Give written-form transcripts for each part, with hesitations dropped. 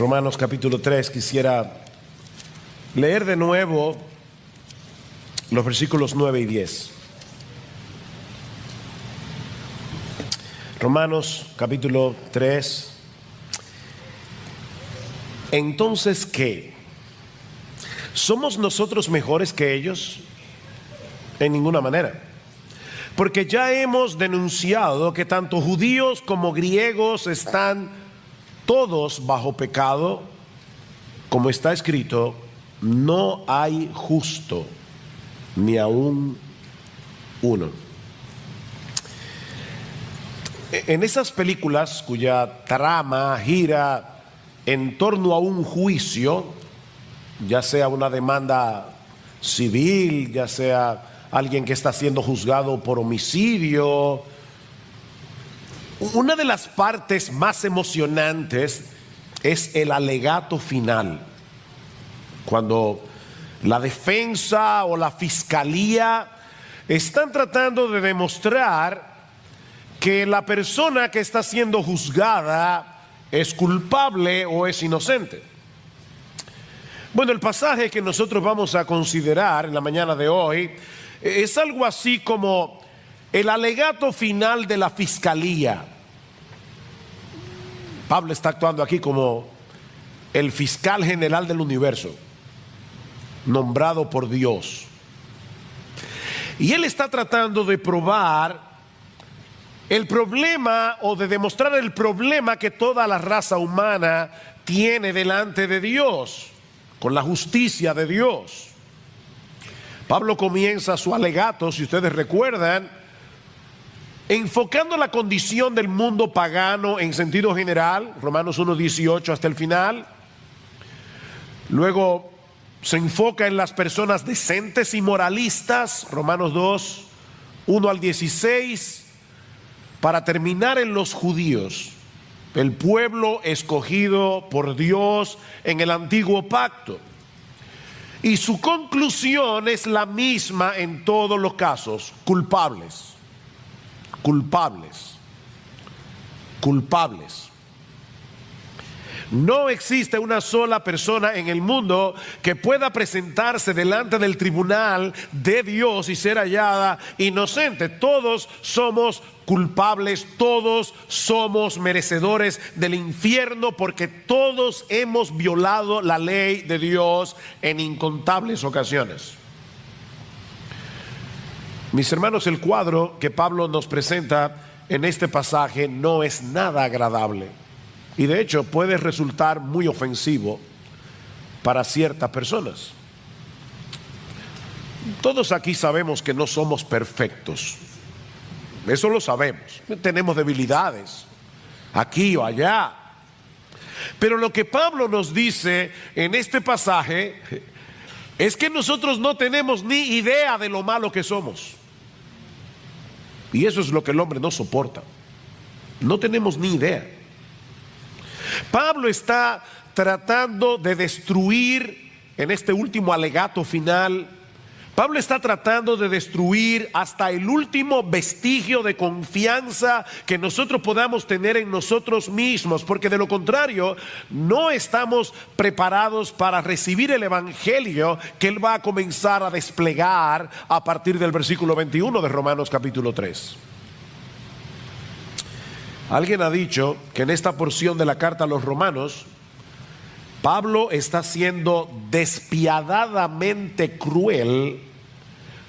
Romanos capítulo 3, quisiera leer de nuevo los versículos 9 y 10. Romanos capítulo 3. Entonces, ¿qué? ¿Somos nosotros mejores que ellos? En ninguna manera. Porque ya hemos denunciado que tanto judíos como griegos están todos bajo pecado, como está escrito, no hay justo, ni aún uno. En esas películas cuya trama gira en torno a un juicio, ya sea una demanda civil, ya sea alguien que está siendo juzgado por homicidio, una de las partes más emocionantes es el alegato final, cuando la defensa o la fiscalía están tratando de demostrar que la persona que está siendo juzgada es culpable o es inocente. Bueno, el pasaje que nosotros vamos a considerar en la mañana de hoy es algo así como el alegato final de la fiscalía. Pablo está actuando aquí como el fiscal general del universo, nombrado por Dios. Y él está tratando de probar el problema o de demostrar el problema que toda la raza humana tiene delante de Dios, con la justicia de Dios. Pablo comienza su alegato, si ustedes recuerdan, enfocando la condición del mundo pagano en sentido general, Romanos 1:18 hasta el final. Luego se enfoca en las personas decentes y moralistas, Romanos 2:1 al 16, para terminar en los judíos, el pueblo escogido por Dios en el antiguo pacto. Y su conclusión es la misma en todos los casos: culpables, culpables, culpables. No existe una sola persona en el mundo que pueda presentarse delante del tribunal de Dios y ser hallada inocente. Todos somos culpables, todos somos merecedores del infierno, porque todos hemos violado la ley de Dios en incontables ocasiones. Mis hermanos, el cuadro que Pablo nos presenta en este pasaje no es nada agradable. Y de hecho puede resultar muy ofensivo para ciertas personas. Todos aquí sabemos que no somos perfectos. Eso lo sabemos. Tenemos debilidades aquí o allá. Pero lo que Pablo nos dice en este pasaje es que nosotros no tenemos ni idea de lo malo que somos. Y eso es lo que el hombre no soporta. No tenemos ni idea. Pablo está tratando de destruir, en este último alegato final, Pablo está tratando de destruir hasta el último vestigio de confianza que nosotros podamos tener en nosotros mismos, porque de lo contrario no estamos preparados para recibir el evangelio que él va a comenzar a desplegar a partir del versículo 21 de Romanos capítulo 3. Alguien ha dicho que en esta porción de la carta a los romanos, Pablo está siendo despiadadamente cruel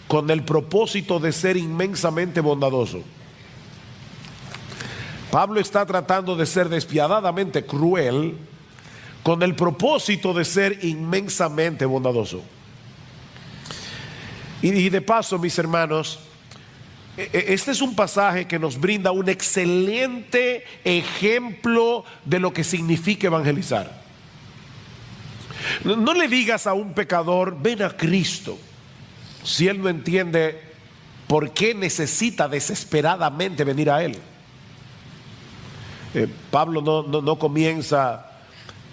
con el propósito de ser inmensamente bondadoso. Pablo está tratando de ser despiadadamente cruel con el propósito de ser inmensamente bondadoso. Y de paso, mis hermanos, este es un pasaje que nos brinda un excelente ejemplo de lo que significa evangelizar. No le digas a un pecador: ven a Cristo, si él no entiende por qué necesita desesperadamente venir a él. Pablo no comienza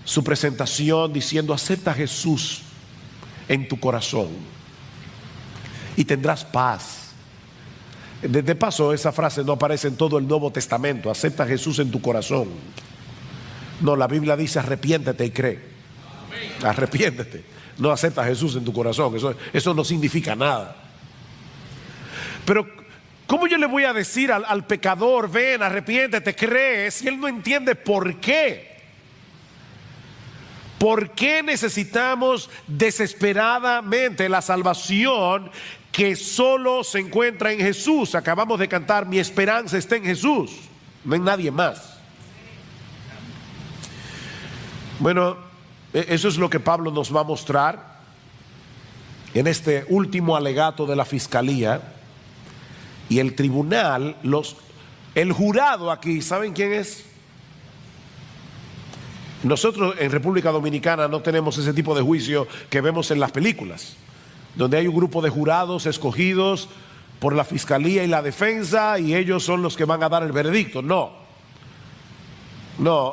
su presentación diciendo: acepta a Jesús en tu corazón y tendrás paz. De paso, esa frase no aparece en todo el Nuevo Testamento: acepta a Jesús en tu corazón. No, la Biblia dice arrepiéntete y cree. Arrepiéntete. No acepta a Jesús en tu corazón. Eso no significa nada. Pero ¿cómo yo le voy a decir al pecador, ven, arrepiéntete, cree, si él no entiende por qué? ¿Por qué necesitamos desesperadamente la salvación que solo se encuentra en Jesús? Acabamos de cantar, mi esperanza está en Jesús, no en nadie más. Bueno, eso es lo que Pablo nos va a mostrar en este último alegato de la fiscalía. Y el tribunal, el jurado aquí, ¿saben quién es? Nosotros en República Dominicana no tenemos ese tipo de juicio que vemos en las películas, donde hay un grupo de jurados escogidos por la fiscalía y la defensa y ellos son los que van a dar el veredicto. No,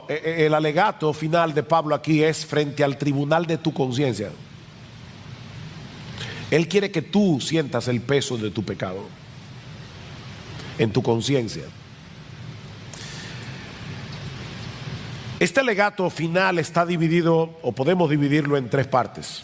el alegato final de Pablo aquí es frente al tribunal de tu conciencia. Él quiere que tú sientas el peso de tu pecado en tu conciencia. Este alegato final está dividido, o podemos dividirlo en tres partes.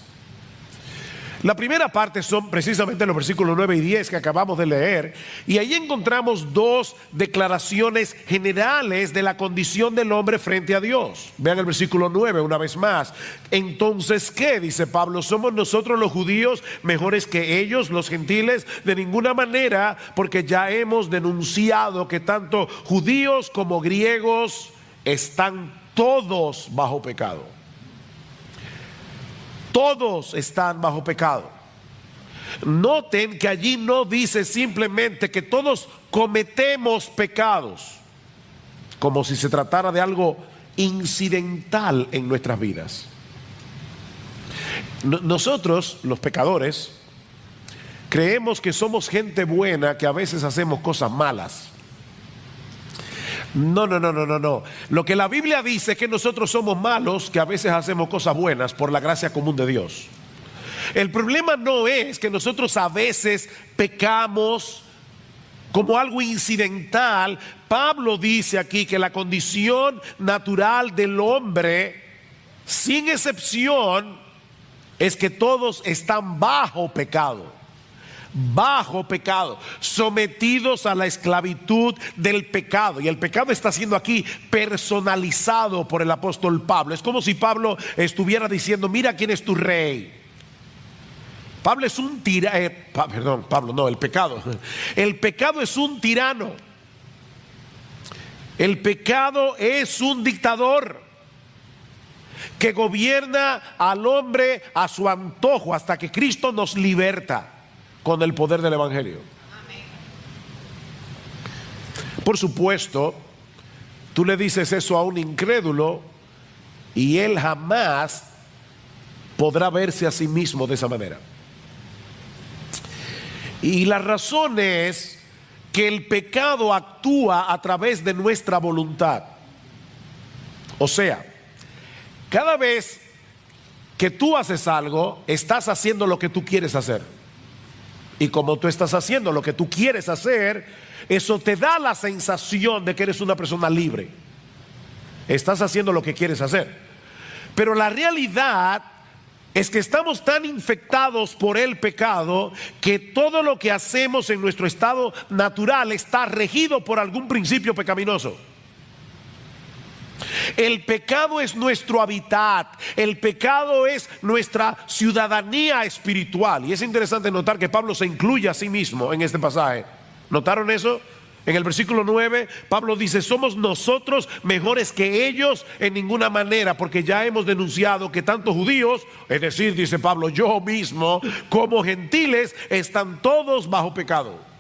La primera parte son precisamente los versículos 9 y 10 que acabamos de leer, y ahí encontramos dos declaraciones generales de la condición del hombre frente a Dios. Vean el versículo 9 una vez más. Entonces, ¿qué? Dice Pablo, ¿somos nosotros los judíos mejores que ellos, los gentiles? De ninguna manera, porque ya hemos denunciado que tanto judíos como griegos están todos bajo pecado. Todos están bajo pecado. Noten que allí no dice simplemente que todos cometemos pecados, como si se tratara de algo incidental en nuestras vidas. Nosotros, los pecadores, creemos que somos gente buena, que a veces hacemos cosas malas. No. Lo que la Biblia dice es que nosotros somos malos, que a veces hacemos cosas buenas por la gracia común de Dios. El problema no es que nosotros a veces pecamos como algo incidental. Pablo dice aquí que la condición natural del hombre, sin excepción, es que todos están bajo pecado. Bajo pecado, sometidos a la esclavitud del pecado. Y el pecado está siendo aquí personalizado por el apóstol Pablo. Es como si Pablo estuviera diciendo, mira quién es tu rey. Pablo es un tirano, el pecado. El pecado es un tirano. El pecado es un dictador que gobierna al hombre a su antojo hasta que Cristo nos liberta con el poder del evangelio. Amén. Por supuesto, tú le dices eso a un incrédulo y él jamás podrá verse a sí mismo de esa manera. Y la razón es que el pecado actúa a través de nuestra voluntad. O sea, cada vez que tú haces algo, estás haciendo lo que tú quieres hacer. Y como tú estás haciendo lo que tú quieres hacer, eso te da la sensación de que eres una persona libre. Estás haciendo lo que quieres hacer. Pero la realidad es que estamos tan infectados por el pecado que todo lo que hacemos en nuestro estado natural está regido por algún principio pecaminoso. El pecado es nuestro hábitat, el pecado es nuestra ciudadanía espiritual. Y es interesante notar que Pablo se incluye a sí mismo en este pasaje. ¿Notaron eso? En el versículo 9, Pablo dice, somos nosotros mejores que ellos en ninguna manera, porque ya hemos denunciado que tanto judíos, es decir, dice Pablo, yo mismo, como gentiles, están todos bajo pecado.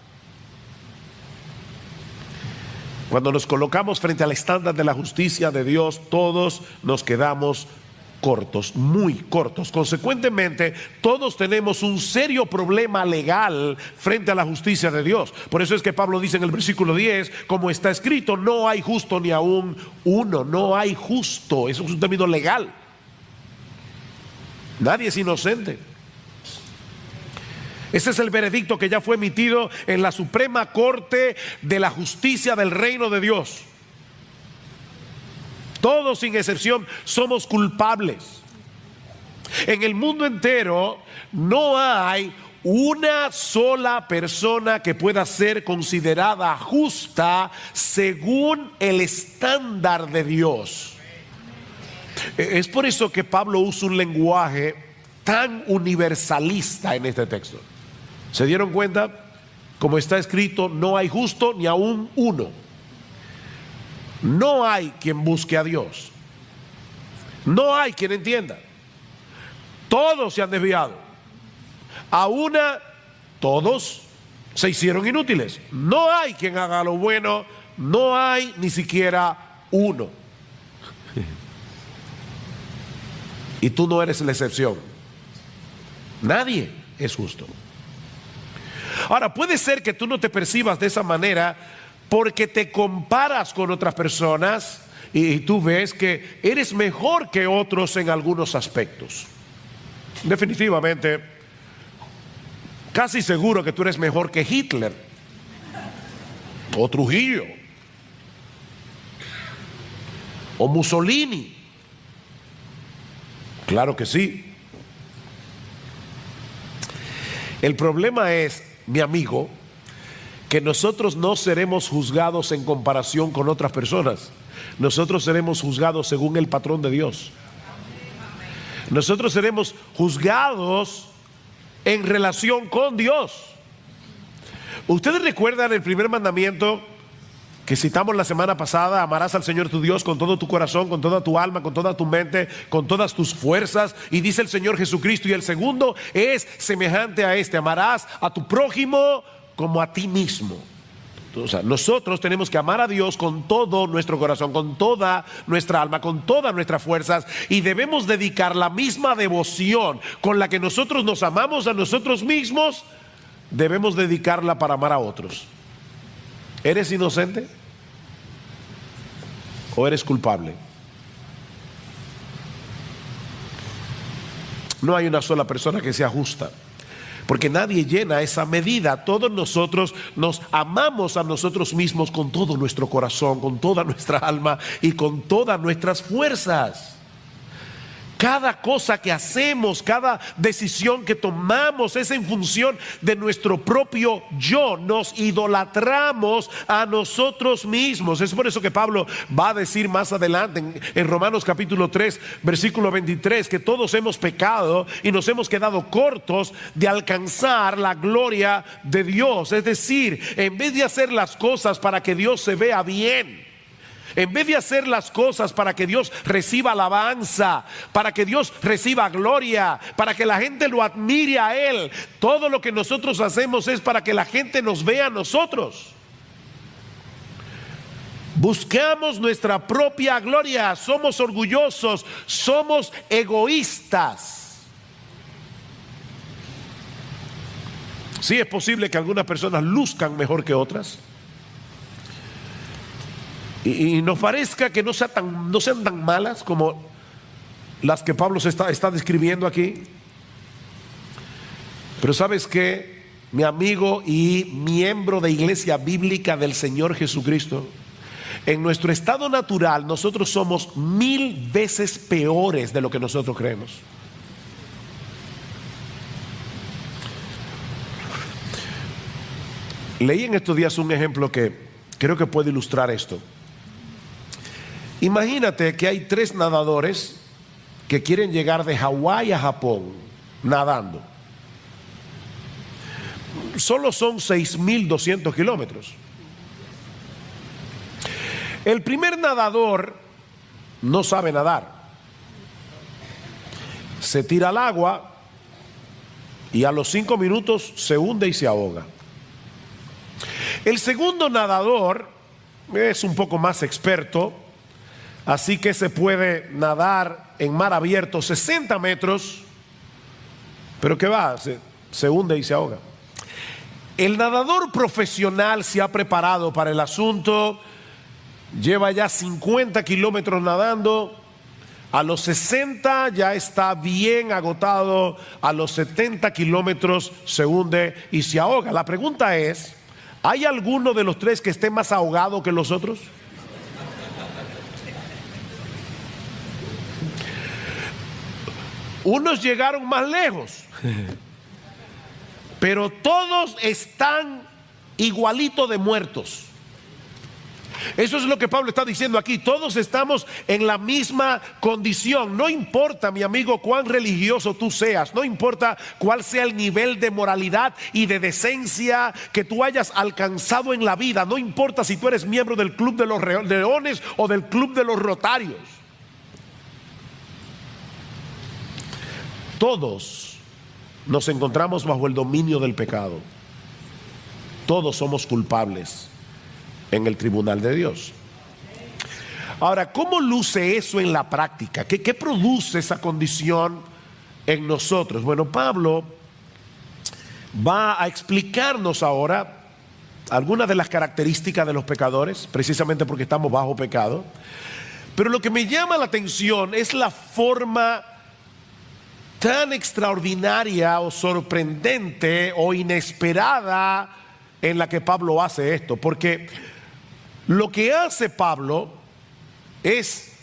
Cuando nos colocamos frente al estándar de la justicia de Dios, todos nos quedamos cortos, muy cortos. Consecuentemente, todos tenemos un serio problema legal frente a la justicia de Dios. Por eso es que Pablo dice en el versículo 10, como está escrito, no hay justo ni aún uno, no hay justo. Eso es un término legal. Nadie es inocente. Ese es el veredicto que ya fue emitido en la Suprema Corte de la Justicia del Reino de Dios. Todos sin excepción somos culpables. En el mundo entero no hay una sola persona que pueda ser considerada justa según el estándar de Dios. Es por eso que Pablo usa un lenguaje tan universalista en este texto. ¿Se dieron cuenta? Como está escrito, no hay justo ni aún uno. No hay quien busque a Dios. No hay quien entienda. Todos se han desviado. A una, todos se hicieron inútiles. No hay quien haga lo bueno. No hay ni siquiera uno. Y tú no eres la excepción. Nadie es justo. Ahora, puede ser que tú no te percibas de esa manera porque te comparas con otras personas y tú ves que eres mejor que otros en algunos aspectos. Definitivamente, casi seguro que tú eres mejor que Hitler o Trujillo o Mussolini. Claro que sí. El problema es, mi amigo, que nosotros no seremos juzgados en comparación con otras personas. Nosotros seremos juzgados según el patrón de Dios. Nosotros seremos juzgados en relación con Dios. Ustedes recuerdan el primer mandamiento que citamos la semana pasada: amarás al Señor tu Dios con todo tu corazón, con toda tu alma, con toda tu mente, con todas tus fuerzas. Y dice el Señor Jesucristo, y el segundo es semejante a este: amarás a tu prójimo como a ti mismo. O sea, nosotros tenemos que amar a Dios con todo nuestro corazón, con toda nuestra alma, con todas nuestras fuerzas, y debemos dedicar la misma devoción con la que nosotros nos amamos a nosotros mismos, debemos dedicarla para amar a otros. ¿Eres inocente o eres culpable? No hay una sola persona que sea justa, porque nadie llena esa medida. Todos nosotros nos amamos a nosotros mismos con todo nuestro corazón, con toda nuestra alma y con todas nuestras fuerzas. Cada cosa que hacemos, cada decisión que tomamos es en función de nuestro propio yo. Nos idolatramos a nosotros mismos. Es por eso que Pablo va a decir más adelante en Romanos capítulo 3, versículo 23, que todos hemos pecado y nos hemos quedado cortos de alcanzar la gloria de Dios. Es decir, en vez de hacer las cosas para que Dios se vea bien, en vez de hacer las cosas para que Dios reciba alabanza, para que Dios reciba gloria, para que la gente lo admire a Él, todo lo que nosotros hacemos es para que la gente nos vea a nosotros. Buscamos nuestra propia gloria, somos orgullosos, somos egoístas. Sí, es posible que algunas personas luzcan mejor que otras, y nos parezca que no sean tan malas como las que Pablo está describiendo aquí. Pero ¿sabes qué, mi amigo y miembro de Iglesia Bíblica del Señor Jesucristo? En nuestro estado natural nosotros somos 1000 veces peores de lo que nosotros creemos. Leí en estos días un ejemplo que creo que puede ilustrar esto. Imagínate que hay 3 nadadores que quieren llegar de Hawái a Japón nadando. Solo son 6.200 kilómetros. El primer nadador no sabe nadar. Se tira al agua y a los 5 minutos se hunde y se ahoga. El segundo nadador es un poco más experto, así que se puede nadar en mar abierto 60 metros, pero ¿qué va? Se hunde y se ahoga. El nadador profesional se ha preparado para el asunto, lleva ya 50 kilómetros nadando, a los 60 ya está bien agotado, a los 70 kilómetros se hunde y se ahoga. La pregunta es, ¿hay alguno de los 3 que esté más ahogado que los otros? Unos llegaron más lejos, pero todos están igualitos de muertos. Eso es lo que Pablo está diciendo aquí. Todos estamos en la misma condición. No importa, mi amigo, cuán religioso tú seas, no importa cuál sea el nivel de moralidad y de decencia que tú hayas alcanzado en la vida, no importa si tú eres miembro del Club de los Leones o del Club de los Rotarios. Todos nos encontramos bajo el dominio del pecado. Todos somos culpables en el tribunal de Dios. Ahora, ¿cómo luce eso en la práctica? ¿Qué produce esa condición en nosotros? Bueno, Pablo va a explicarnos ahora algunas de las características de los pecadores, precisamente porque estamos bajo pecado. Pero lo que me llama la atención es la forma tan extraordinaria o sorprendente o inesperada en la que Pablo hace esto, porque lo que hace Pablo es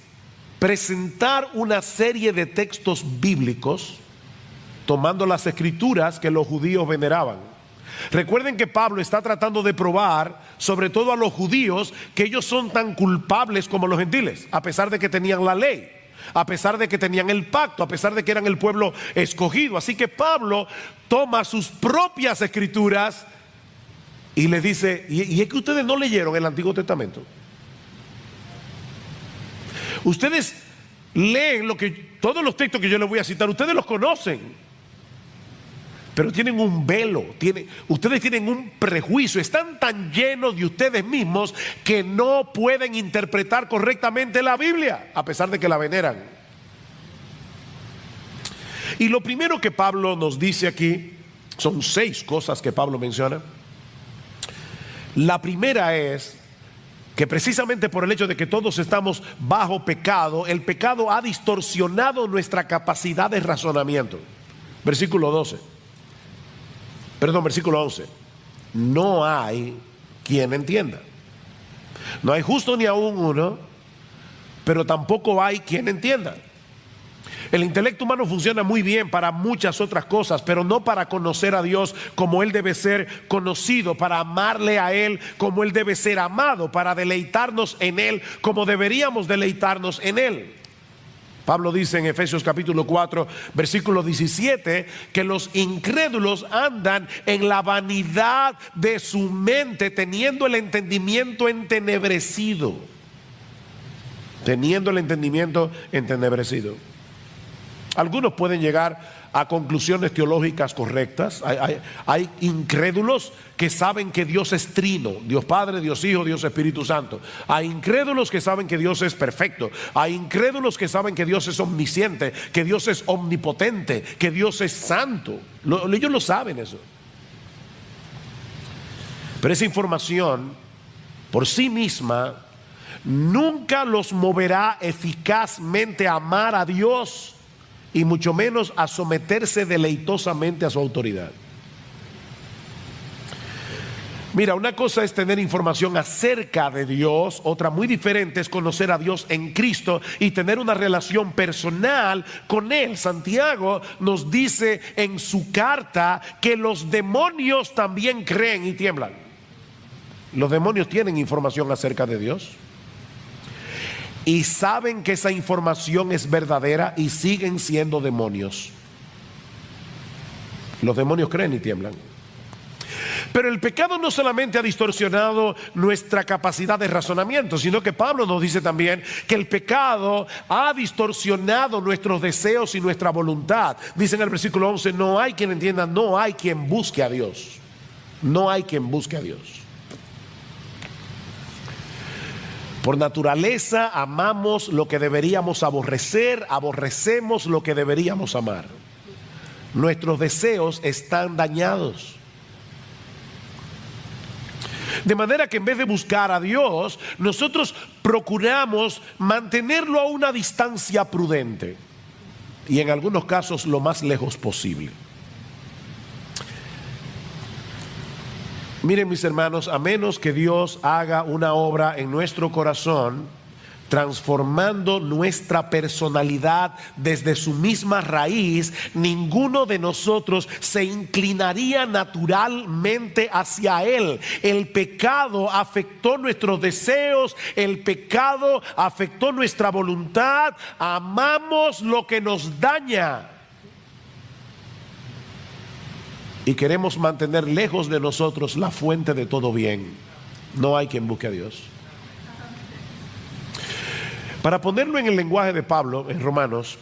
presentar una serie de textos bíblicos tomando las escrituras que los judíos veneraban. Recuerden que Pablo está tratando de probar, sobre todo a los judíos, que ellos son tan culpables como los gentiles, a pesar de que tenían la ley, a pesar de que tenían el pacto, a pesar de que eran el pueblo escogido. Así que Pablo toma sus propias escrituras y les dice, y es que ustedes no leyeron el Antiguo Testamento. Ustedes leen todos los textos que yo les voy a citar, ustedes los conocen, pero tienen un velo, ustedes tienen un prejuicio, están tan llenos de ustedes mismos que no pueden interpretar correctamente la Biblia, a pesar de que la veneran. Y lo primero que Pablo nos dice aquí, son 6 cosas que Pablo menciona. La primera es que precisamente por el hecho de que todos estamos bajo pecado, el pecado ha distorsionado nuestra capacidad de razonamiento. Versículo 11. No hay quien entienda. No hay justo ni aún uno, pero tampoco hay quien entienda. El intelecto humano funciona muy bien para muchas otras cosas, pero no para conocer a Dios como Él debe ser conocido, para amarle a Él como Él debe ser amado, para deleitarnos en Él como deberíamos deleitarnos en Él. Pablo dice en Efesios capítulo 4, versículo 17, que los incrédulos andan en la vanidad de su mente, teniendo el entendimiento entenebrecido. Teniendo el entendimiento entenebrecido. Algunos pueden llegar a conclusiones teológicas correctas. Hay incrédulos que saben que Dios es trino, Dios Padre, Dios Hijo, Dios Espíritu Santo. Hay incrédulos que saben que Dios es perfecto. Hay incrédulos que saben que Dios es omnisciente, que Dios es omnipotente, que Dios es santo. Ellos lo saben eso. Pero esa información por sí misma nunca los moverá eficazmente a amar a Dios, y mucho menos a someterse deleitosamente a su autoridad. Mira, una cosa es tener información acerca de Dios, otra muy diferente es conocer a Dios en Cristo y tener una relación personal con Él. Santiago nos dice en su carta que los demonios también creen y tiemblan. Los demonios tienen información acerca de Dios y saben que esa información es verdadera y siguen siendo demonios. Los demonios creen y tiemblan. Pero el pecado no solamente ha distorsionado nuestra capacidad de razonamiento, sino que Pablo nos dice también que el pecado ha distorsionado nuestros deseos y nuestra voluntad. Dice en el versículo 11, no hay quien entienda, no hay quien busque a Dios. No hay quien busque a Dios. Por naturaleza amamos lo que deberíamos aborrecer, aborrecemos lo que deberíamos amar. Nuestros deseos están dañados. De manera que en vez de buscar a Dios, nosotros procuramos mantenerlo a una distancia prudente y en algunos casos lo más lejos posible. Miren mis hermanos, a menos que Dios haga una obra en nuestro corazón transformando nuestra personalidad desde su misma raíz, ninguno de nosotros se inclinaría naturalmente hacia Él. El pecado afectó nuestros deseos, el pecado afectó nuestra voluntad, amamos lo que nos daña y queremos mantener lejos de nosotros la fuente de todo bien. No hay quien busque a Dios. Para ponerlo en el lenguaje de Pablo en Romanos,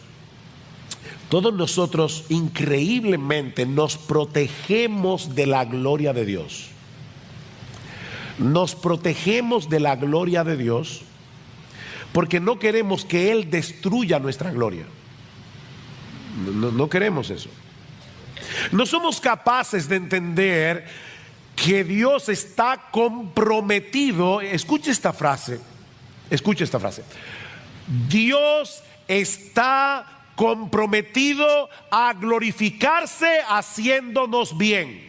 todos nosotros increíblemente nos protegemos de la gloria de Dios. Nos protegemos de la gloria de Dios porque no queremos que Él destruya nuestra gloria. No queremos eso. No somos capaces de entender que Dios está comprometido. Escuche esta frase. Dios está comprometido a glorificarse haciéndonos bien.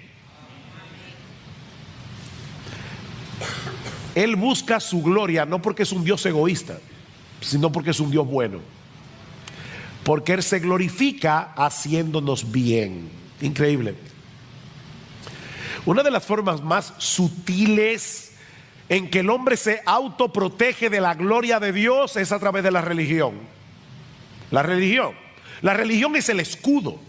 Él busca su gloria no porque es un Dios egoísta, sino porque es un Dios bueno. Porque Él se glorifica haciéndonos bien. Increíble. Una de las formas más sutiles en que el hombre se autoprotege de la gloria de Dios es a través de la religión. La religión es el escudo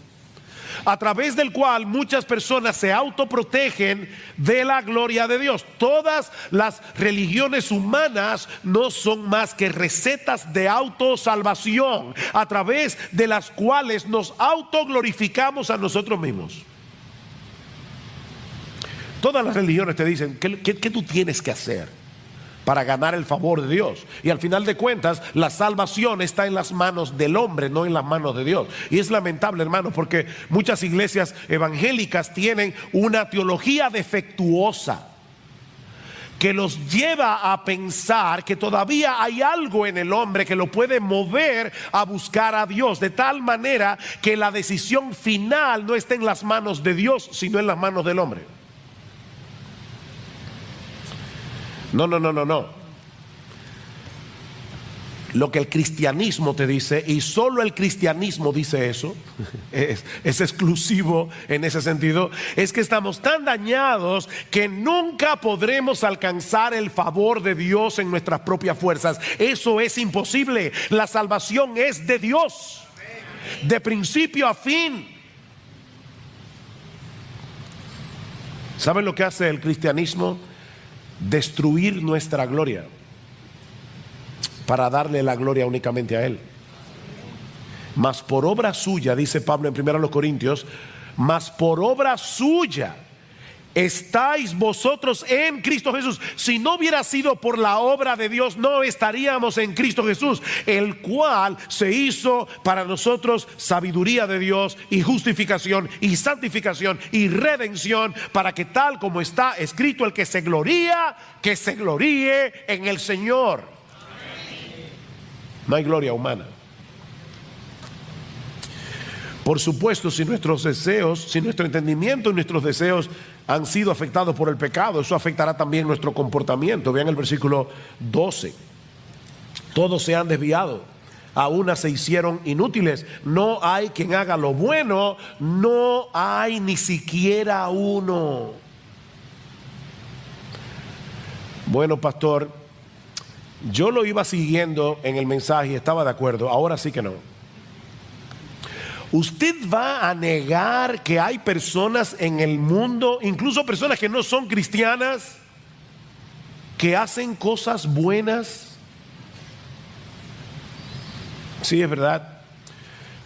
a través del cual muchas personas se autoprotegen de la gloria de Dios. Todas las religiones humanas no son más que recetas de autosalvación a través de las cuales nos autoglorificamos a nosotros mismos. Todas las religiones te dicen ¿qué tú tienes que hacer para ganar el favor de Dios? Y al final de cuentas, la salvación está en las manos del hombre, no en las manos de Dios. Y es lamentable, hermanos, porque muchas iglesias evangélicas tienen una teología defectuosa que los lleva a pensar que todavía hay algo en el hombre que lo puede mover a buscar a Dios, de tal manera que la decisión final no está en las manos de Dios, sino en las manos del hombre. No. Lo que el cristianismo te dice, y solo el cristianismo dice eso, es exclusivo en ese sentido, es que estamos tan dañados que nunca podremos alcanzar el favor de Dios en nuestras propias fuerzas. Eso es imposible. La salvación es de Dios, de principio a fin. ¿Saben lo que hace el cristianismo? Destruir nuestra gloria para darle la gloria únicamente a Él. Mas por obra suya, dice Pablo en 1 Corintios, mas por obra suya estáis vosotros en Cristo Jesús. Si no hubiera sido por la obra de Dios, no estaríamos en Cristo Jesús, el cual se hizo para nosotros sabiduría de Dios y justificación y santificación y redención, para que tal como está escrito, el que se gloría, que se gloríe en el Señor. No hay gloria humana. Por supuesto, si nuestros deseos, si nuestro entendimiento y nuestros deseos han sido afectados por el pecado, eso afectará también nuestro comportamiento. Vean el versículo 12. Todos se han desviado, a una se hicieron inútiles. No hay quien haga lo bueno, no hay ni siquiera uno. Bueno, pastor, yo lo iba siguiendo en el mensaje y estaba de acuerdo. Ahora sí que no. ¿Usted va a negar que hay personas en el mundo, incluso personas que no son cristianas, que hacen cosas buenas? Sí, es verdad.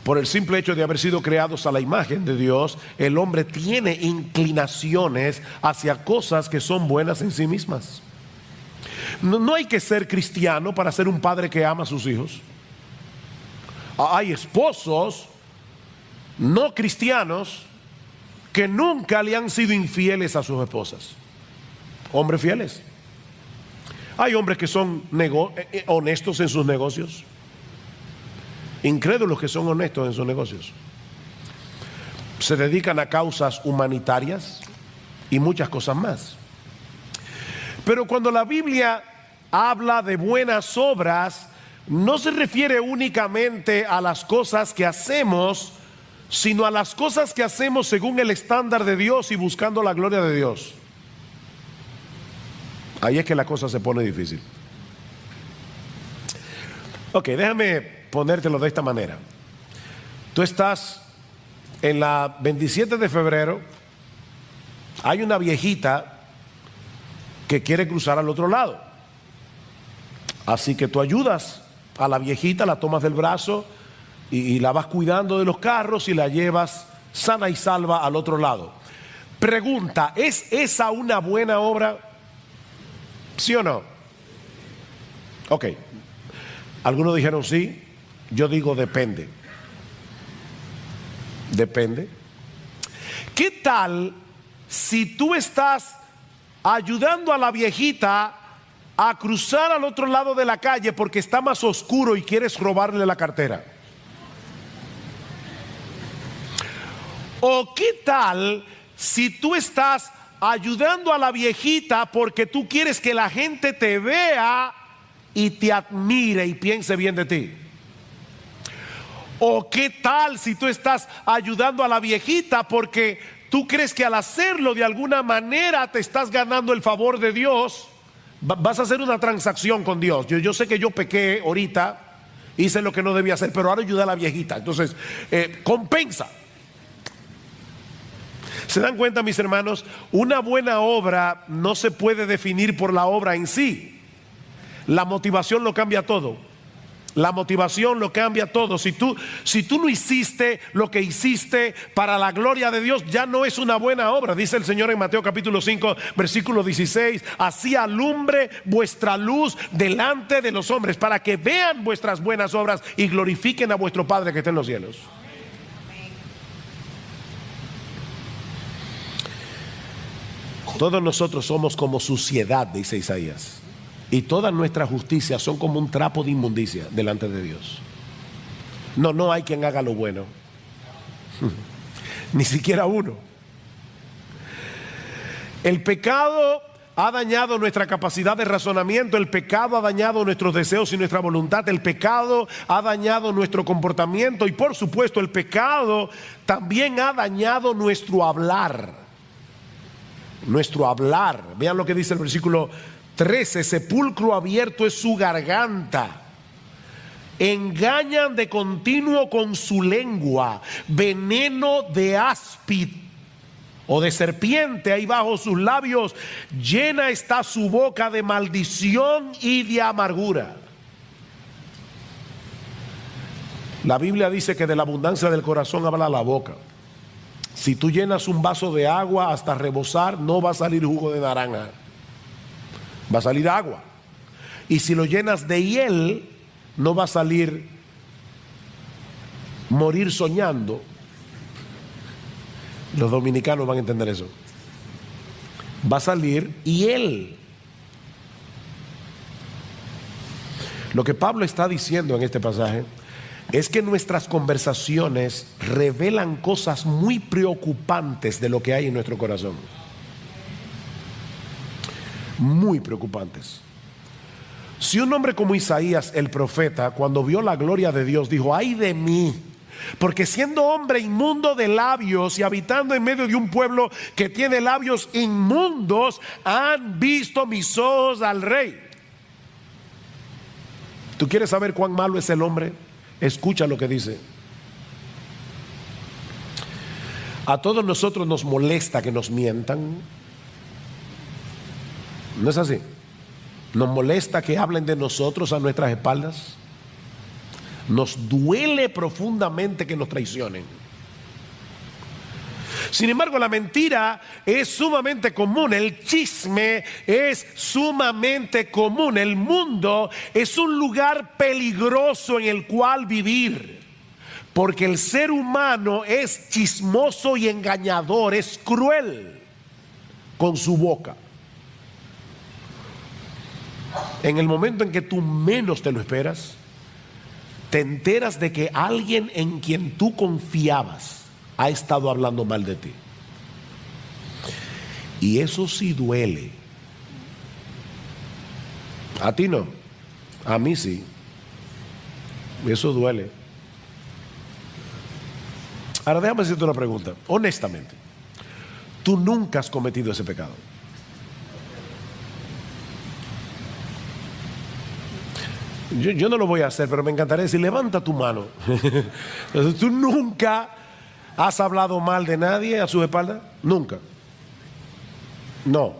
Por el simple hecho de haber sido creados a la imagen de Dios, el hombre tiene inclinaciones hacia cosas que son buenas en sí mismas. No hay que ser cristiano para ser un padre que ama a sus hijos. Hay esposos no cristianos que nunca le han sido infieles a sus esposas. Hombres fieles. Hay hombres que son honestos en sus negocios. Incrédulos que son honestos en sus negocios. Se dedican a causas humanitarias y muchas cosas más. Pero cuando la Biblia habla de buenas obras, no se refiere únicamente a las cosas que hacemos, sino a las cosas que hacemos según el estándar de Dios y buscando la gloria de Dios. Ahí es que la cosa se pone difícil. Ok, déjame ponértelo de esta manera. Tú estás en la 27 de febrero, hay una viejita que quiere cruzar al otro lado. Así que tú ayudas a la viejita, la tomas del brazo y la vas cuidando de los carros y la llevas sana y salva al otro lado. Pregunta, ¿es esa una buena obra? ¿Sí o no? Ok. Algunos dijeron sí, yo digo depende. Depende. ¿Qué tal si tú estás ayudando a la viejita a cruzar al otro lado de la calle porque está más oscuro y quieres robarle la cartera? ¿O qué tal si tú estás ayudando a la viejita porque tú quieres que la gente te vea y te admire y piense bien de ti? ¿O qué tal si tú estás ayudando a la viejita porque tú crees que al hacerlo de alguna manera te estás ganando el favor de Dios? Vas a hacer una transacción con Dios. Yo sé que yo pequé ahorita, hice lo que no debía hacer, pero ahora ayudé a la viejita. Entonces, compensa. ¿Se dan cuenta, mis hermanos? Una buena obra no se puede definir por la obra en sí. La motivación lo cambia todo. La motivación lo cambia todo. Si tú no hiciste lo que hiciste para la gloria de Dios, ya no es una buena obra. Dice el Señor en Mateo capítulo 5, versículo 16: así alumbre vuestra luz delante de los hombres, para que vean vuestras buenas obras y glorifiquen a vuestro Padre que está en los cielos. Todos nosotros somos como suciedad, dice Isaías, y todas nuestras justicias son como un trapo de inmundicia delante de Dios. No hay quien haga lo bueno, ni siquiera uno. El pecado ha dañado nuestra capacidad de razonamiento, el pecado ha dañado nuestros deseos y nuestra voluntad, el pecado ha dañado nuestro comportamiento y por supuesto el pecado también ha dañado nuestro hablar. Nuestro hablar. Vean lo que dice el versículo 13: sepulcro abierto es su garganta, engañan de continuo con su lengua, veneno de áspid o de serpiente hay bajo sus labios, llena está su boca de maldición y de amargura. La Biblia dice que de la abundancia del corazón habla la boca. Si tú llenas un vaso de agua hasta rebosar, no va a salir jugo de naranja, va a salir agua. Y si lo llenas de hiel, no va a salir morir soñando. Los dominicanos van a entender eso. Va a salir hiel. Lo que Pablo está diciendo en este pasaje es que nuestras conversaciones revelan cosas muy preocupantes de lo que hay en nuestro corazón. Muy preocupantes. Si un hombre como Isaías, el profeta, cuando vio la gloria de Dios, dijo: ay de mí, porque siendo hombre inmundo de labios y habitando en medio de un pueblo que tiene labios inmundos, han visto mis ojos al rey. ¿Tú quieres saber cuán malo es el hombre? Escucha lo que dice. A todos nosotros nos molesta que nos mientan. ¿No es así? Nos molesta que hablen de nosotros a nuestras espaldas. Nos duele profundamente que nos traicionen. Sin embargo, la mentira es sumamente común, el chisme es sumamente común. El mundo es un lugar peligroso en el cual vivir, porque el ser humano es chismoso y engañador, es cruel con su boca. En el momento en que tú menos te lo esperas, te enteras de que alguien en quien tú confiabas ha estado hablando mal de ti. Y eso sí duele. A ti no, a mí sí. Eso duele. Ahora déjame hacerte una pregunta. Honestamente, tú nunca has cometido ese pecado. Yo no lo voy a hacer, pero me encantaría decir, levanta tu mano. Entonces, ¿tú nunca has hablado mal de nadie a su espalda? Nunca. No.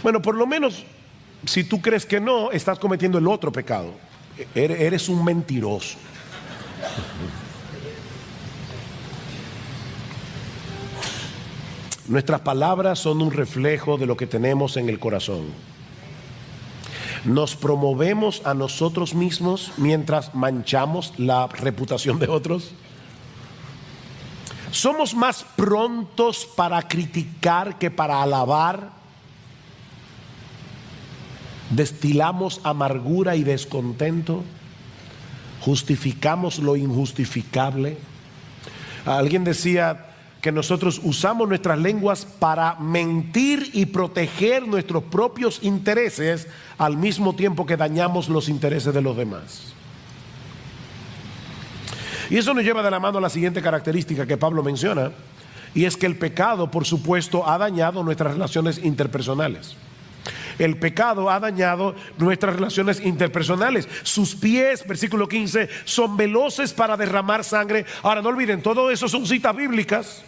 Bueno, por lo menos, si tú crees que no, estás cometiendo el otro pecado. Eres un mentiroso. Nuestras palabras son un reflejo de lo que tenemos en el corazón. Nos promovemos a nosotros mismos mientras manchamos la reputación de otros. Somos más prontos para criticar que para alabar. Destilamos amargura y descontento. Justificamos lo injustificable. Alguien decía que nosotros usamos nuestras lenguas para mentir y proteger nuestros propios intereses al mismo tiempo que dañamos los intereses de los demás. Y eso nos lleva de la mano a la siguiente característica que Pablo menciona, y es que el pecado, por supuesto, ha dañado nuestras relaciones interpersonales. El pecado ha dañado nuestras relaciones interpersonales. Sus pies, versículo 15, son veloces para derramar sangre. Ahora no olviden, todo eso son citas bíblicas.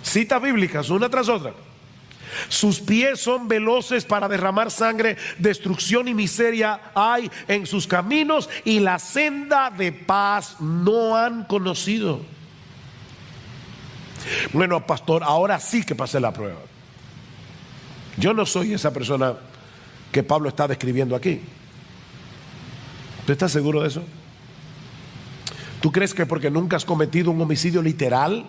Citas bíblicas, una tras otra. Sus pies son veloces para derramar sangre. Destrucción y miseria hay en sus caminos, y la senda de paz no han conocido. Bueno, pastor, ahora sí que pasé la prueba. Yo no soy esa persona que Pablo está describiendo aquí. ¿Tú estás seguro de eso? ¿Tú crees que porque nunca has cometido un homicidio literal,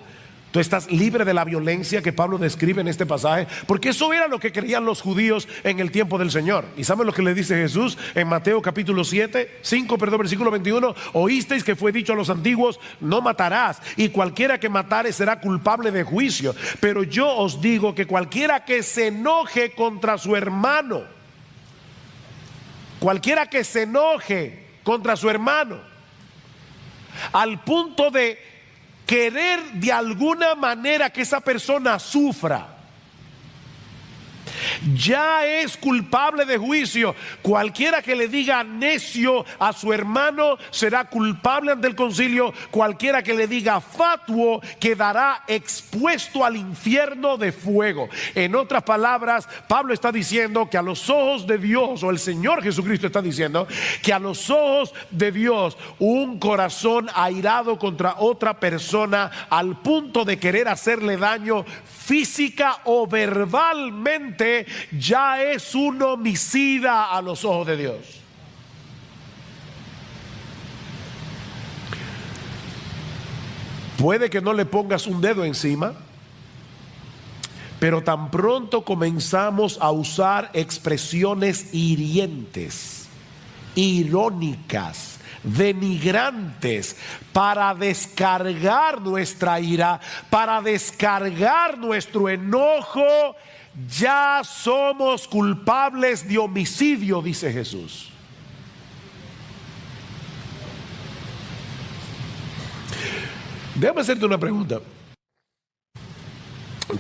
tú estás libre de la violencia que Pablo describe en este pasaje? Porque eso era lo que creían los judíos en el tiempo del Señor. ¿Y saben lo que le dice Jesús en Mateo capítulo 5, versículo 21? Oísteis que fue dicho a los antiguos, no matarás, y cualquiera que matare será culpable de juicio. Pero yo os digo que cualquiera que se enoje contra su hermano, cualquiera que se enoje contra su hermano, al punto de querer de alguna manera que esa persona sufra, ya es culpable de juicio. Cualquiera que le diga necio a su hermano será culpable ante el concilio. Cualquiera que le diga fatuo quedará expuesto al infierno de fuego. En otras palabras, Pablo está diciendo que a los ojos de Dios, o el Señor Jesucristo está diciendo que a los ojos de Dios, un corazón airado contra otra persona al punto de querer hacerle daño física o verbalmente, ya es un homicida a los ojos de Dios. Puede que no le pongas un dedo encima, pero tan pronto comenzamos a usar expresiones hirientes, irónicas, denigrantes, para descargar nuestra ira, para descargar nuestro enojo, ya somos culpables de homicidio, dice Jesús. Déjame hacerte una pregunta.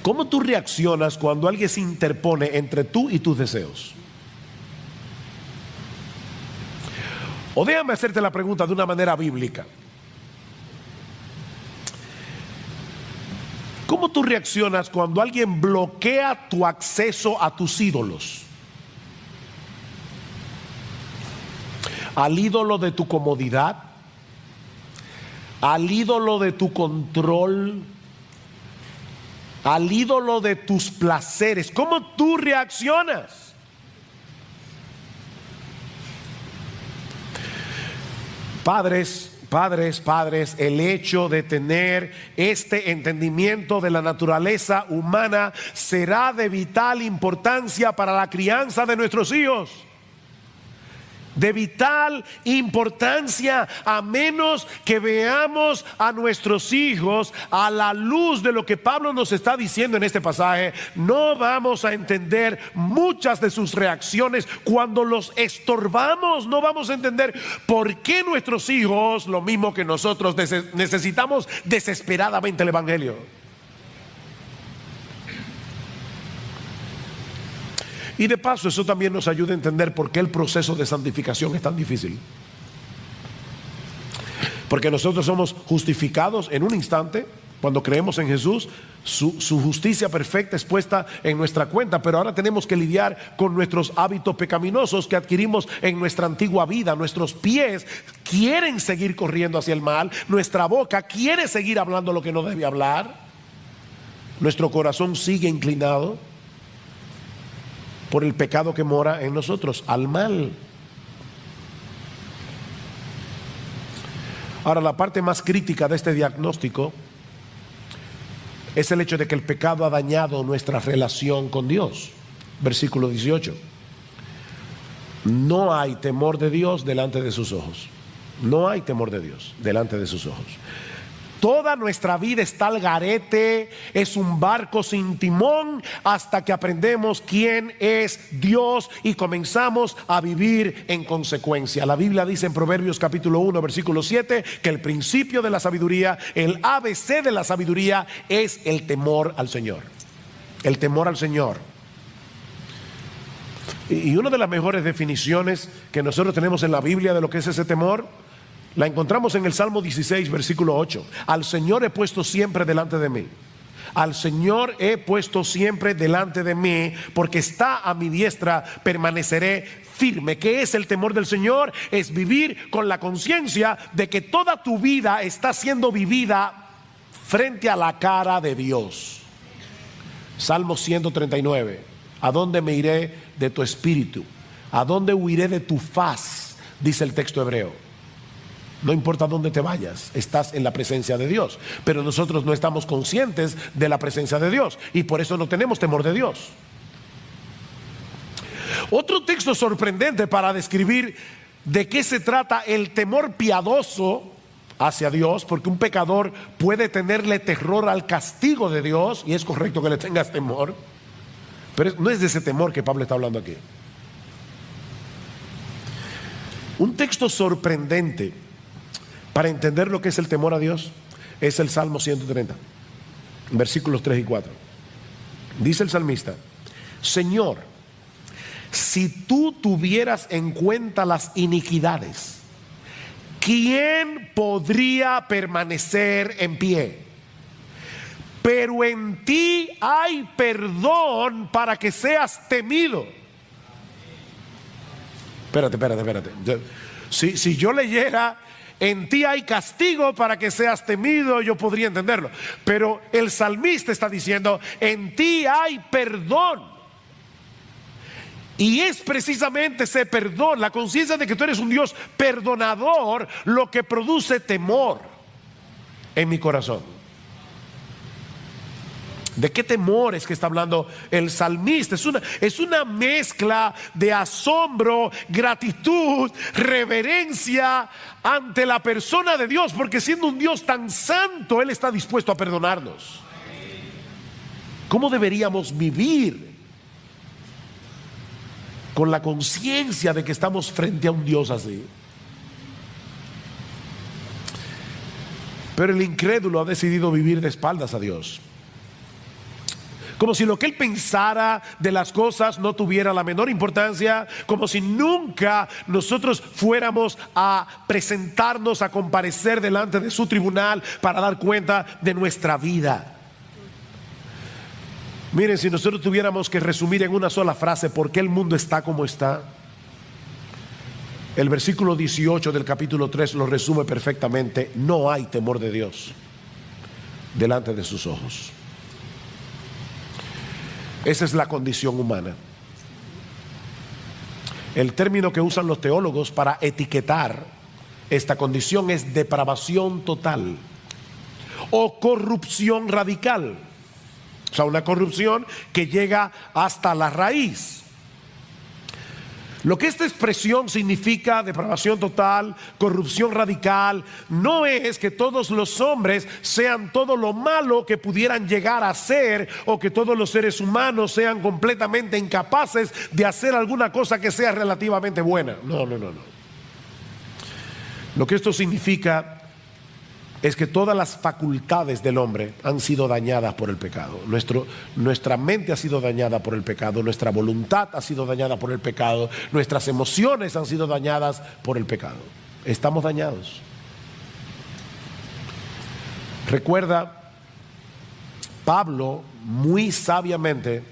¿Cómo tú reaccionas cuando alguien se interpone entre tú y tus deseos? O déjame hacerte la pregunta de una manera bíblica. ¿Cómo tú reaccionas cuando alguien bloquea tu acceso a tus ídolos? Al ídolo de tu comodidad, al ídolo de tu control, al ídolo de tus placeres. ¿Cómo tú reaccionas? Padres, el hecho de tener este entendimiento de la naturaleza humana será de vital importancia para la crianza de nuestros hijos. de vital importancia, a menos que veamos a nuestros hijos a la luz de lo que Pablo nos está diciendo en este pasaje. No vamos a entender muchas de sus reacciones cuando los estorbamos. No vamos a entender por qué nuestros hijos, lo mismo que nosotros, necesitamos desesperadamente el evangelio. Y de paso, eso también nos ayuda a entender por qué el proceso de santificación es tan difícil. Porque nosotros somos justificados en un instante cuando creemos en Jesús. Su justicia perfecta es puesta en nuestra cuenta, pero ahora tenemos que lidiar con nuestros hábitos pecaminosos que adquirimos en nuestra antigua vida. Nuestros pies quieren seguir corriendo hacia el mal, nuestra boca quiere seguir hablando lo que no debe hablar, nuestro corazón sigue inclinado por el pecado que mora en nosotros, al mal. Ahora, la parte más crítica de este diagnóstico es el hecho de que el pecado ha dañado nuestra relación con Dios. Versículo 18. No hay temor de Dios delante de sus ojos. No hay temor de Dios delante de sus ojos. Toda nuestra vida está al garete, es un barco sin timón hasta que aprendemos quién es Dios y comenzamos a vivir en consecuencia. La Biblia dice en Proverbios capítulo 1 versículo 7 que el principio de la sabiduría, el ABC de la sabiduría es el temor al Señor. El temor al Señor. Y una de las mejores definiciones que nosotros tenemos en la Biblia de lo que es ese temor, la encontramos en el Salmo 16, versículo 8. Al Señor he puesto siempre delante de mí. Al Señor he puesto siempre delante de mí, porque está a mi diestra, permaneceré firme. ¿Qué es el temor del Señor? Es vivir con la conciencia de que toda tu vida está siendo vivida frente a la cara de Dios. Salmo 139. ¿A dónde me iré de tu espíritu? ¿A dónde huiré de tu faz? Dice el texto hebreo. No importa dónde te vayas, estás en la presencia de Dios. Pero nosotros no estamos conscientes de la presencia de Dios y por eso no tenemos temor de Dios. Otro texto sorprendente para describir de qué se trata el temor piadoso hacia Dios, porque un pecador puede tenerle terror al castigo de Dios, y es correcto que le tengas temor, pero no es de ese temor que Pablo está hablando aquí. Un texto sorprendente para entender lo que es el temor a Dios es el Salmo 130, versículos 3 y 4. Dice el salmista: Señor, si tú tuvieras en cuenta las iniquidades, ¿quién podría permanecer en pie? Pero en ti hay perdón para que seas temido. Espérate. Si yo leyera en ti hay castigo para que seas temido, yo podría entenderlo. Pero el salmista está diciendo: en ti hay perdón. Y es precisamente ese perdón, la conciencia de que tú eres un Dios perdonador, lo que produce temor en mi corazón. ¿De qué temor es que está hablando el salmista? Es una mezcla de asombro, gratitud, reverencia ante la persona de Dios, porque siendo un Dios tan santo, Él está dispuesto a perdonarnos. ¿Cómo deberíamos vivir con la conciencia de que estamos frente a un Dios así? Pero el incrédulo ha decidido vivir de espaldas a Dios, como si lo que él pensara de las cosas no tuviera la menor importancia, como si nunca nosotros fuéramos a presentarnos, a comparecer delante de su tribunal para dar cuenta de nuestra vida. Miren, si nosotros tuviéramos que resumir en una sola frase por qué el mundo está como está, el versículo 18 del capítulo 3 lo resume perfectamente: no hay temor de Dios delante de sus ojos. Esa es la condición humana. El término que usan los teólogos para etiquetar esta condición es depravación total o corrupción radical. O sea, una corrupción que llega hasta la raíz. Lo que esta expresión significa, depravación total, corrupción radical, no es que todos los hombres sean todo lo malo que pudieran llegar a ser, o que todos los seres humanos sean completamente incapaces de hacer alguna cosa que sea relativamente buena. No. Lo que esto significa es que todas las facultades del hombre han sido dañadas por el pecado. Nuestra mente ha sido dañada por el pecado, nuestra voluntad ha sido dañada por el pecado, nuestras emociones han sido dañadas por el pecado. Estamos dañados. Recuerda, Pablo muy sabiamente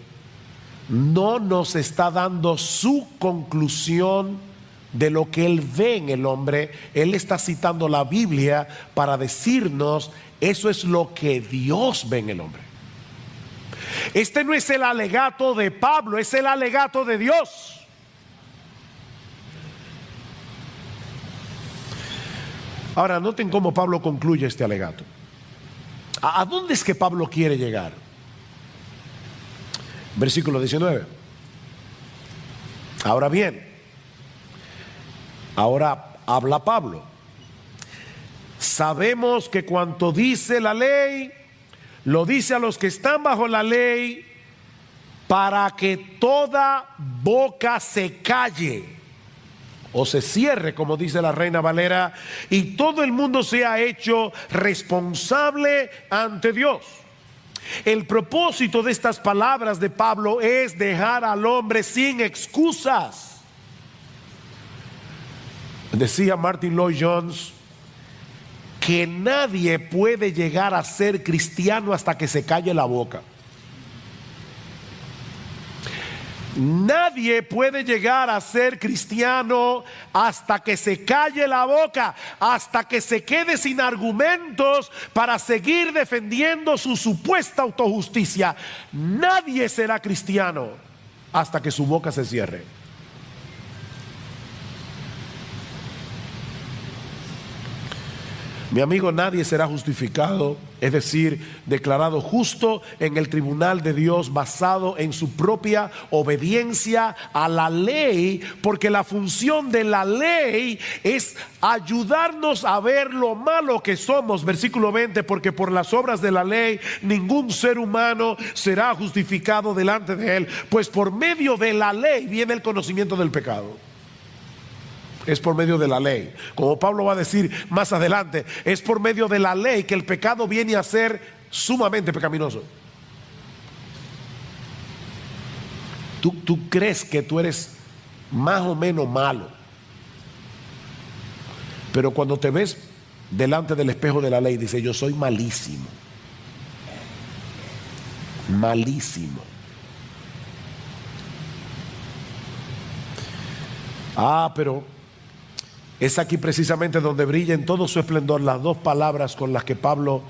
no nos está dando su conclusión de lo que él ve en el hombre. Él está citando la Biblia para decirnos: eso es lo que Dios ve en el hombre. Este no es el alegato de Pablo, es el alegato de Dios. Ahora, noten cómo Pablo concluye este alegato. ¿A dónde es que Pablo quiere llegar? Versículo 19. Ahora bien, ahora habla Pablo. Sabemos que cuanto dice la ley, lo dice a los que están bajo la ley, para que toda boca se calle o se cierre, como dice la Reina Valera, y todo el mundo sea hecho responsable ante Dios. El propósito de estas palabras de Pablo es dejar al hombre sin excusas. Decía Martin Lloyd-Jones que nadie puede llegar a ser cristiano hasta que se calle la boca. Nadie puede llegar a ser cristiano hasta que se calle la boca, hasta que se quede sin argumentos para seguir defendiendo su supuesta autojusticia. Nadie será cristiano hasta que su boca se cierre. Mi amigo, nadie será justificado, es decir, declarado justo en el tribunal de Dios basado en su propia obediencia a la ley, porque la función de la ley es ayudarnos a ver lo malo que somos. Versículo 20, porque por las obras de la ley ningún ser humano será justificado delante de él, pues por medio de la ley viene el conocimiento del pecado. Es por medio de la ley. Como Pablo va a decir más adelante, es por medio de la ley que el pecado viene a ser sumamente pecaminoso. Tú crees que tú eres más o menos malo, pero cuando te ves delante del espejo de la ley, dice: yo soy malísimo. Malísimo. Pero es aquí precisamente donde brilla en todo su esplendor las dos palabras con las que Pablo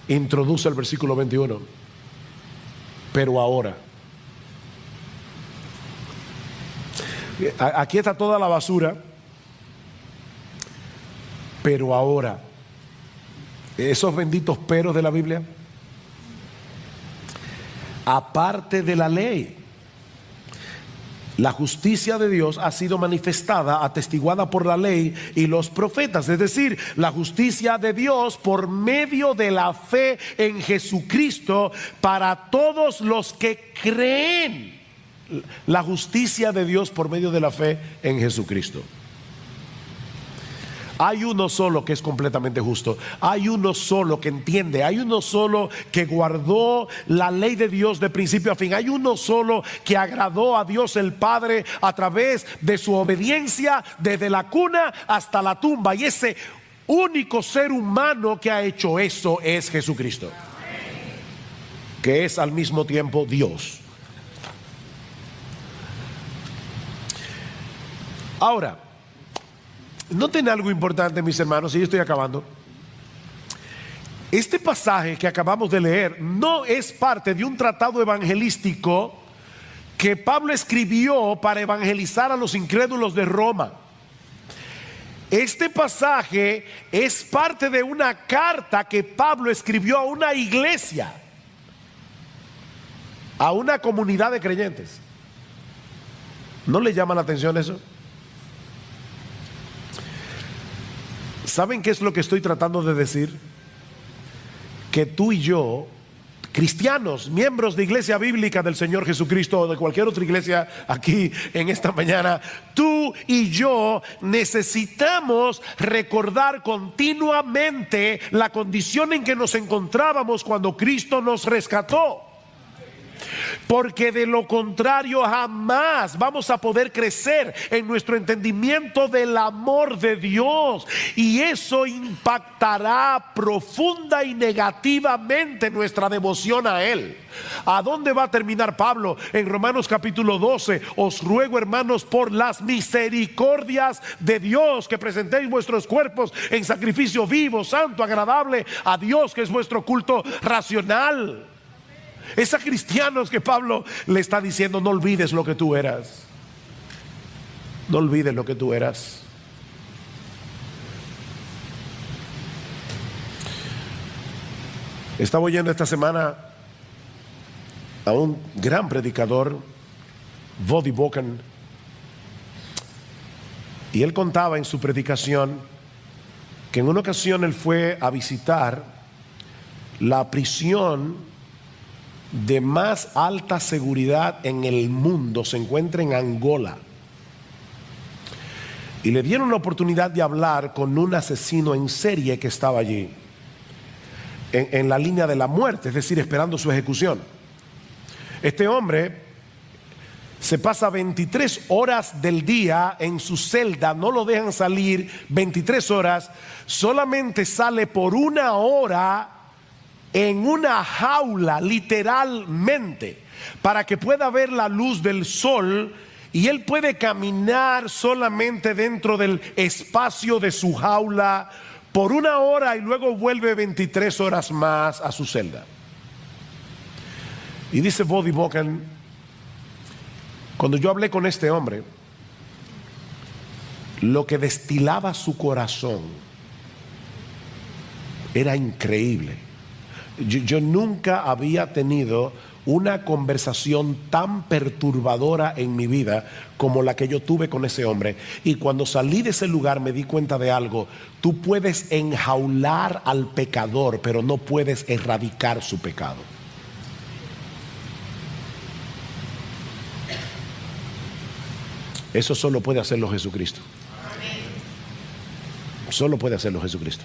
introduce el versículo 21. Pero ahora. Aquí está toda la basura. Pero ahora. Esos benditos peros de la Biblia. Aparte de la ley, la justicia de Dios ha sido manifestada, atestiguada por la ley y los profetas. Es decir, la justicia de Dios por medio de la fe en Jesucristo para todos los que creen. La justicia de Dios por medio de la fe en Jesucristo. Hay uno solo que es completamente justo. Hay uno solo que entiende. Hay uno solo que guardó la ley de Dios de principio a fin. Hay uno solo que agradó a Dios el Padre a través de su obediencia desde la cuna hasta la tumba. Y ese único ser humano que ha hecho eso es Jesucristo, que es al mismo tiempo Dios. Ahora, noten algo importante, mis hermanos, y yo estoy acabando. Este pasaje que acabamos de leer no es parte de un tratado evangelístico que Pablo escribió para evangelizar a los incrédulos de Roma. Este pasaje es parte de una carta que Pablo escribió a una iglesia, a una comunidad de creyentes. ¿No le llama la atención eso? ¿Saben qué es lo que estoy tratando de decir? Que tú y yo, cristianos, miembros de iglesia bíblica del Señor Jesucristo o de cualquier otra iglesia aquí en esta mañana, tú y yo necesitamos recordar continuamente la condición en que nos encontrábamos cuando Cristo nos rescató. Porque de lo contrario jamás vamos a poder crecer en nuestro entendimiento del amor de Dios, y eso impactará profunda y negativamente nuestra devoción a Él. ¿A dónde va a terminar Pablo? En Romanos capítulo 12: os ruego, hermanos, por las misericordias de Dios, que presentéis vuestros cuerpos en sacrificio vivo, santo, agradable a Dios, que es vuestro culto racional. Es a cristianos que Pablo le está diciendo: no olvides lo que tú eras. No olvides lo que tú eras. Estaba oyendo esta semana a un gran predicador, Voddie Baucham, y él contaba en su predicación que en una ocasión él fue a visitar la prisión de más alta seguridad en el mundo. Se encuentra en Angola, y le dieron la oportunidad de hablar con un asesino en serie que estaba allí en la línea de la muerte, es decir, esperando su ejecución. Este hombre se pasa 23 horas del día en su celda, no lo dejan salir 23 horas, solamente sale por 1 hora en una jaula, literalmente, para que pueda ver la luz del sol, y él puede caminar solamente dentro del espacio de su jaula por 1 hora, y luego vuelve 23 horas más a su celda. Y dice Voddie Baucham: cuando yo hablé con este hombre, lo que destilaba su corazón era increíble. Yo nunca había tenido una conversación tan perturbadora en mi vida como la que yo tuve con ese hombre. Y cuando salí de ese lugar me di cuenta de algo: tú puedes enjaular al pecador, pero no puedes erradicar su pecado. Eso solo puede hacerlo Jesucristo. Solo puede hacerlo Jesucristo.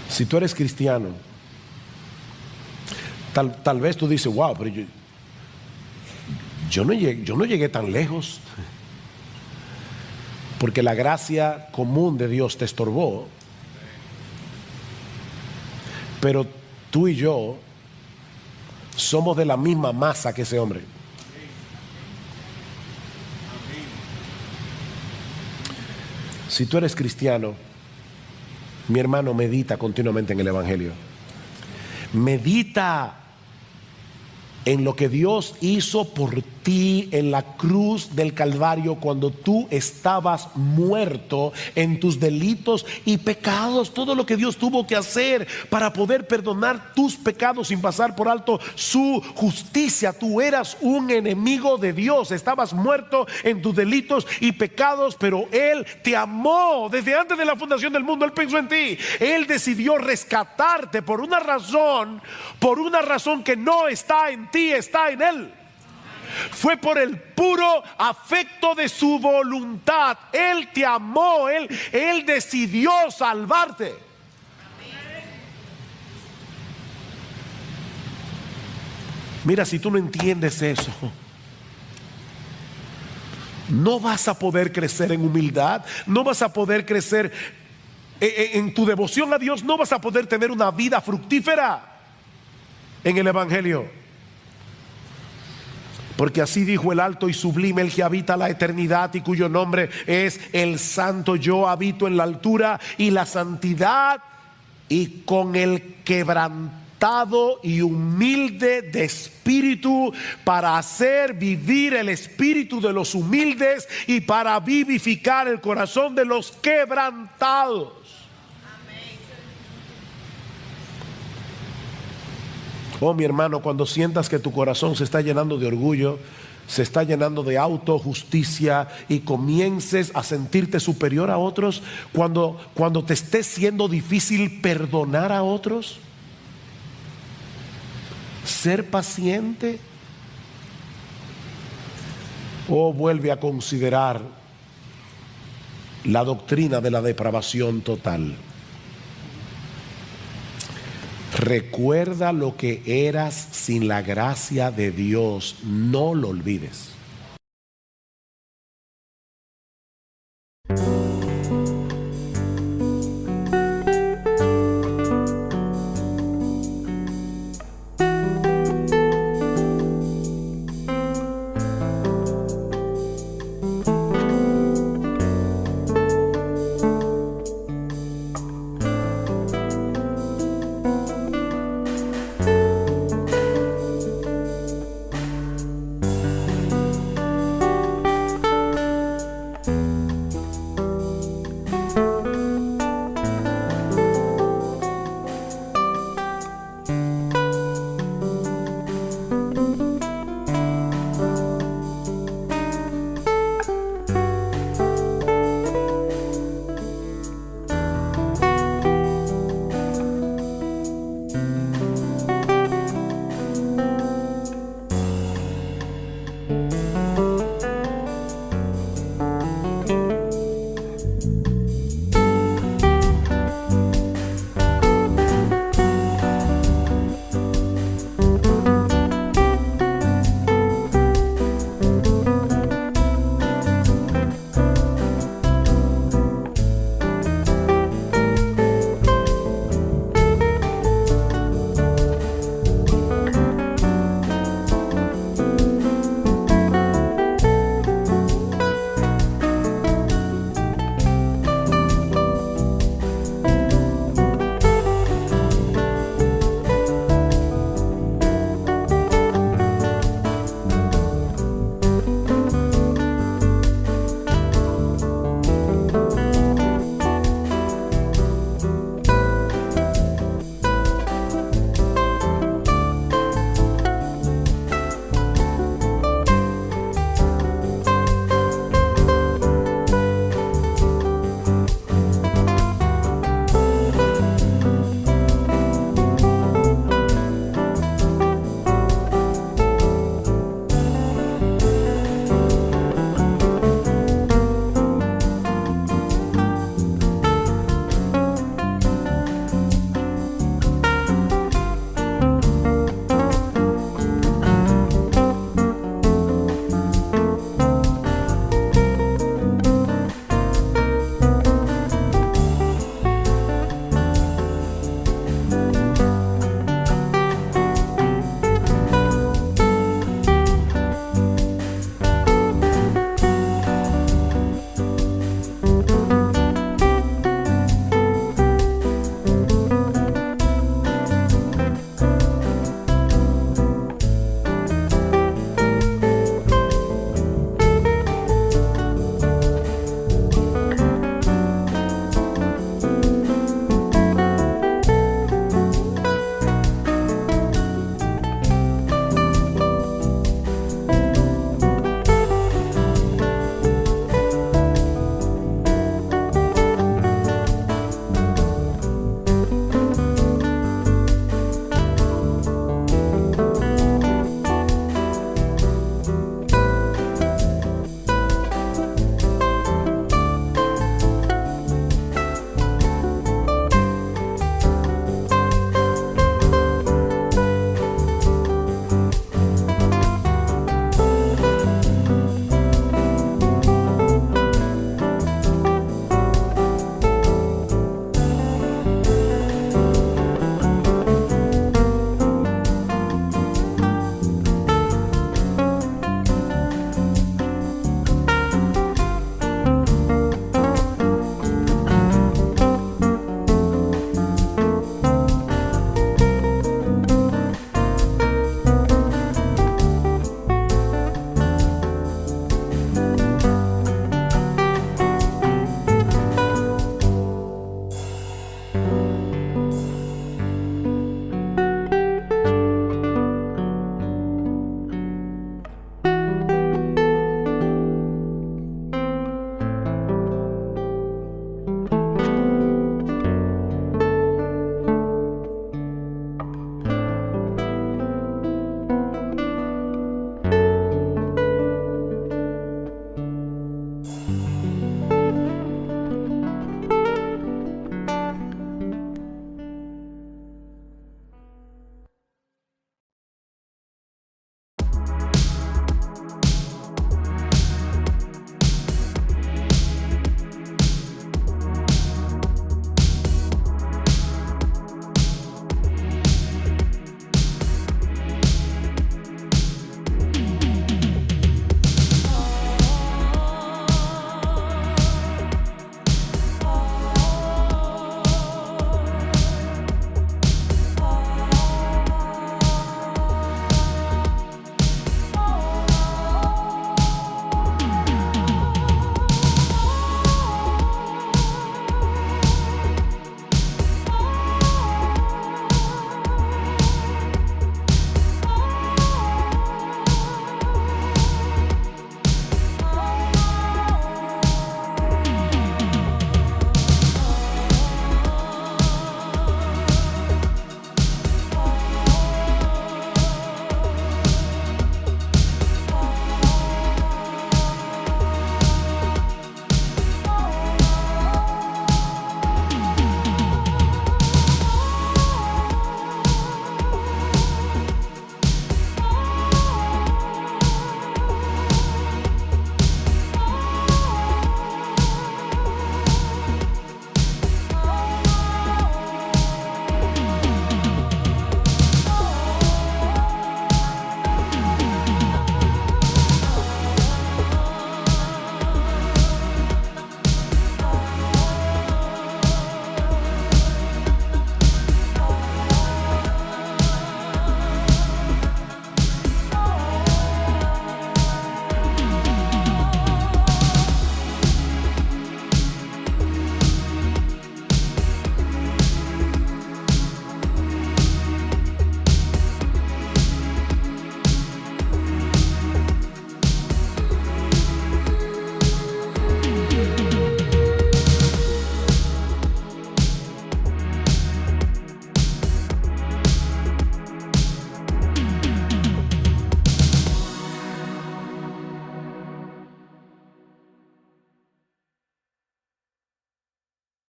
Si tú eres cristiano, tal vez tú dices: wow, pero yo no llegué tan lejos, porque la gracia común de Dios te estorbó. Pero tú y yo somos de la misma masa que ese hombre. Si tú eres cristiano, mi hermano, medita continuamente en el Evangelio. Medita en lo que Dios hizo por ti en la cruz del Calvario, cuando tú estabas muerto en tus delitos y pecados. Todo lo que Dios tuvo que hacer para poder perdonar tus pecados sin pasar por alto su justicia. Tú eras un enemigo de Dios, estabas muerto en tus delitos y pecados, pero Él te amó desde antes de la fundación del mundo. Él pensó en ti. Él decidió rescatarte por una razón que no está en ti, está en Él. Fue por el puro afecto de su voluntad. Él te amó, Él decidió salvarte. Mira, si tú no entiendes eso, no vas a poder crecer en humildad, no vas a poder crecer en tu devoción a Dios, no vas a poder tener una vida fructífera en el Evangelio. Porque así dijo el alto y sublime, el que habita la eternidad y cuyo nombre es el Santo: yo habito en la altura y la santidad, y con el quebrantado y humilde de espíritu, para hacer vivir el espíritu de los humildes y para vivificar el corazón de los quebrantados. Oh, mi hermano, cuando sientas que tu corazón se está llenando de orgullo, se está llenando de autojusticia y comiences a sentirte superior a otros cuando te esté siendo difícil perdonar a otros? Ser paciente. O vuelve a considerar la doctrina de la depravación total. Recuerda lo que eras sin la gracia de Dios, no lo olvides.